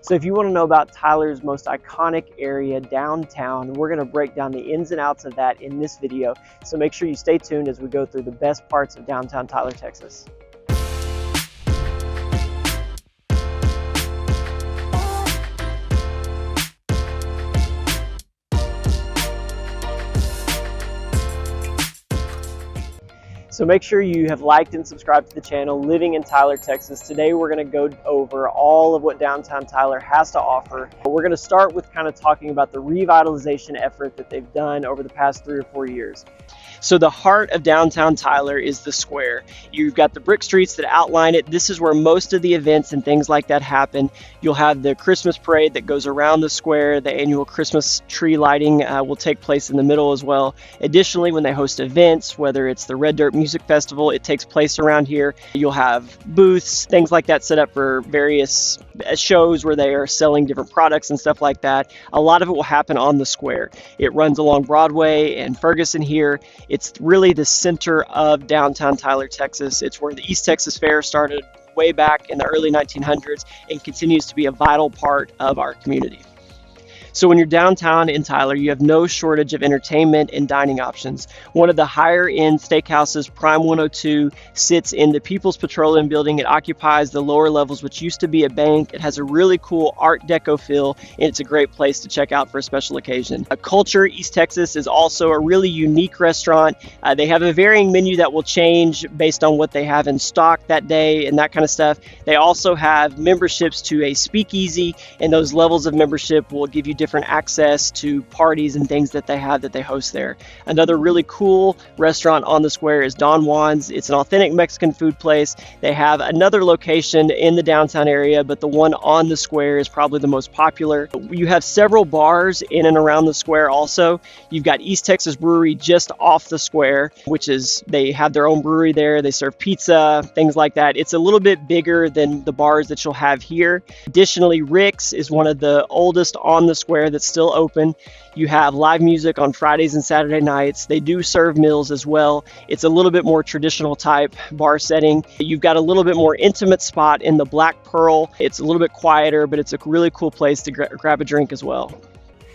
So if you want to know about Tyler's most iconic area, downtown, we're going to break down the ins and outs of that in this video. So make sure you stay tuned as we go through the best parts of downtown Tyler, Texas. So make sure you have liked and subscribed to the channel, Living in Tyler, Texas. Today we're going to go over all of what downtown Tyler has to offer. We're going to start with kind of talking about the revitalization effort that they've done over the past 3 or 4 years. So the heart of downtown Tyler is the square. You've got the brick streets that outline it. This is where most of the events and things like that happen. You'll have the Christmas parade that goes around the square. The annual Christmas tree lighting will take place in the middle as well. Additionally, when they host events, whether it's the Red Dirt Music Festival, it takes place around here. You'll have booths, things like that set up for various shows where they are selling different products and stuff like that. A lot of it will happen on the square. It runs along Broadway and Ferguson here. It's really the center of downtown Tyler, Texas. It's where the East Texas Fair started way back in the early 1900s and continues to be a vital part of our community. So when you're downtown in Tyler, you have no shortage of entertainment and dining options. One of the higher end steakhouses, Prime 102, sits in the People's Petroleum Building. It occupies the lower levels, which used to be a bank. It has a really cool Art Deco feel, and it's a great place to check out for a special occasion. Culture East Texas is also a really unique restaurant. They have a varying menu that will change based on what they have in stock that day and that kind of stuff. They also have memberships to a speakeasy, and those levels of membership will give you different access to parties and things that they have that they host there. Another really cool restaurant on the square is Don Juan's. It's an authentic Mexican food place. They have another location in the downtown area, but the one on the square is probably the most popular. You have several bars in and around the square also. You've got East Texas Brewery just off the square, which is, they have their own brewery there. They serve pizza, things like that. It's a little bit bigger than the bars that you'll have here. Additionally, Rick's is one of the oldest on the square that's still open. You have live music on Fridays and Saturday nights. They do serve meals as well. It's a little bit more traditional type bar setting. You've got a little bit more intimate spot in the Black Pearl. It's a little bit quieter, but it's a really cool place to grab a drink as well.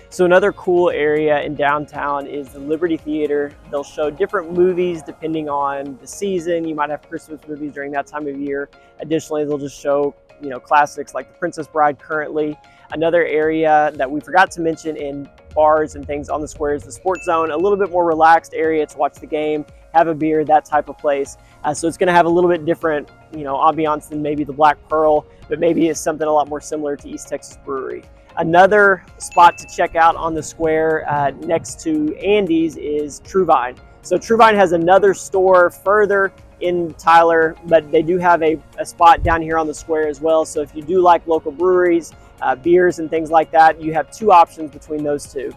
So another cool area in downtown is the Liberty Theater. They'll show different movies depending on the season. You might have Christmas movies during that time of year. Additionally, they'll just show, classics like The Princess Bride currently. Another area that we forgot to mention in bars and things on the square is the Sports Zone, a little bit more relaxed area to watch the game, have a beer, that type of place. So it's going to have a little bit different, ambiance than maybe the Black Pearl, but maybe it's something a lot more similar to East Texas Brewery. Another spot to check out on the square next to Andy's is True Vine. So True Vine has another store further in Tyler, but they do have a spot down here on the square as well. So if you do like local breweries, beers and things like that, you have two options between those two.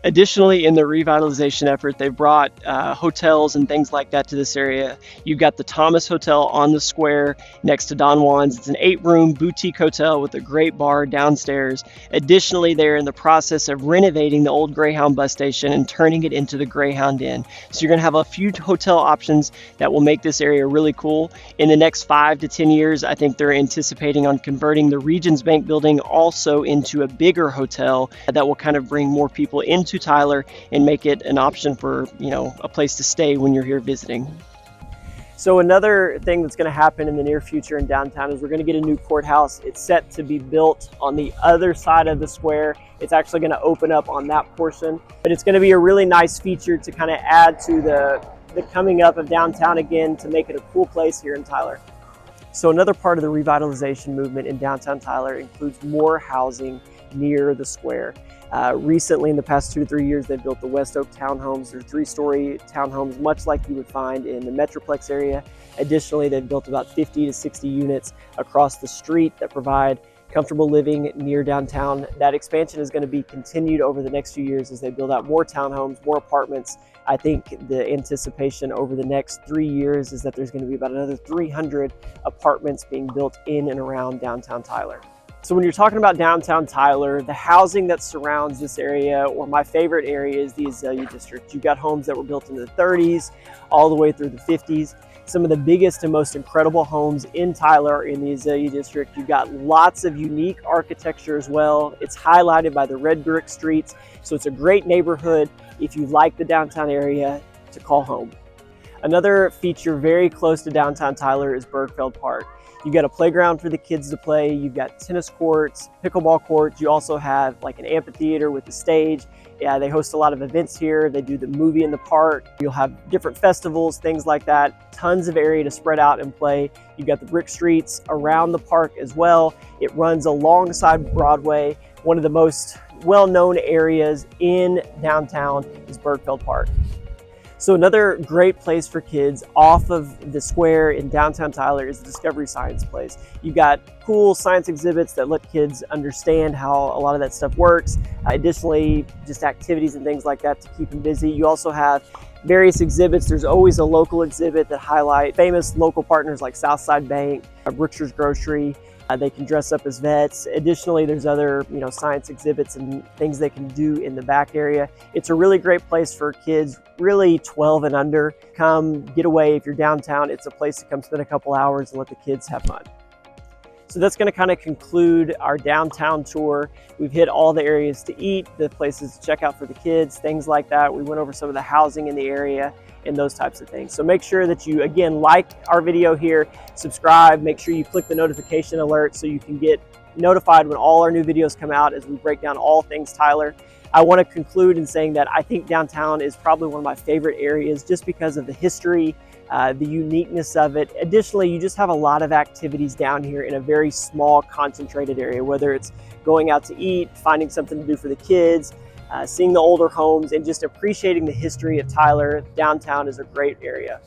Additionally, in the revitalization effort, they've brought hotels and things like that to this area. You've got the Thomas Hotel on the square next to Don Juan's. It's an 8-room boutique hotel with a great bar downstairs. Additionally, they're in the process of renovating the old Greyhound bus station and turning it into the Greyhound Inn. So you're going to have a few hotel options that will make this area really cool. In the next 5 to 10 years, I think they're anticipating on converting the Regions Bank building also into a bigger hotel that will kind of bring more people into Tyler and make it an option for, a place to stay when you're here visiting. So another thing that's going to happen in the near future in downtown is we're going to get a new courthouse. It's set to be built on the other side of the square. It's actually going to open up on that portion, but it's going to be a really nice feature to kind of add to the coming up of downtown again, to make it a cool place here in Tyler. So another part of the revitalization movement in downtown Tyler includes more housing near the square. Recently, in the past 2 to 3 years, they've built the West Oak townhomes. They're 3-story townhomes, much like you would find in the Metroplex area. Additionally, they've built about 50 to 60 units across the street that provide comfortable living near downtown. That expansion is going to be continued over the next few years as they build out more townhomes, more apartments. I think the anticipation over the next 3 years is that there's going to be about another 300 apartments being built in and around downtown Tyler. So when you're talking about downtown Tyler, the housing that surrounds this area, or my favorite area, is the Azalea district. You've got homes that were built in the 30s all the way through the 50s. Some of the biggest and most incredible homes in Tyler are in the Azalea district. You've got lots of unique architecture as well. It's highlighted by the red brick streets, so it's a great neighborhood if you like the downtown area to call home. Another feature very close to downtown Tyler is Bergfeld Park. You've got a playground for the kids to play. You've got tennis courts, pickleball courts. You also have like an amphitheater with a stage. Yeah, they host a lot of events here. They do the movie in the park. You'll have different festivals, things like that. Tons of area to spread out and play. You've got the brick streets around the park as well. It runs alongside Broadway. One of the most well-known areas in downtown is Bergfeld Park. So another great place for kids off of the square in downtown Tyler is the Discovery Science Place. You've got cool science exhibits that let kids understand how a lot of that stuff works. Additionally, just activities and things like that to keep them busy. You also have various exhibits. There's always a local exhibit that highlight famous local partners like Southside Bank, Brookshires Grocery. They can dress up as vets. Additionally, there's other science exhibits and things they can do in the back area. It's a really great place for kids, really 12 and under. Come get away if you're downtown. It's a place to come spend a couple hours and let the kids have fun. So that's going to kind of conclude our downtown tour. We've hit all the areas to eat, the places to check out for the kids, things like that. We went over some of the housing in the area and those types of things. So make sure that you, again, like our video here, subscribe, make sure you click the notification alert so you can get notified when all our new videos come out as we break down all things Tyler. I want to conclude in saying that I think downtown is probably one of my favorite areas just because of the history, the uniqueness of it. Additionally, you just have a lot of activities down here in a very small, concentrated area, whether it's going out to eat, finding something to do for the kids, seeing the older homes, and just appreciating the history of Tyler. Downtown is a great area.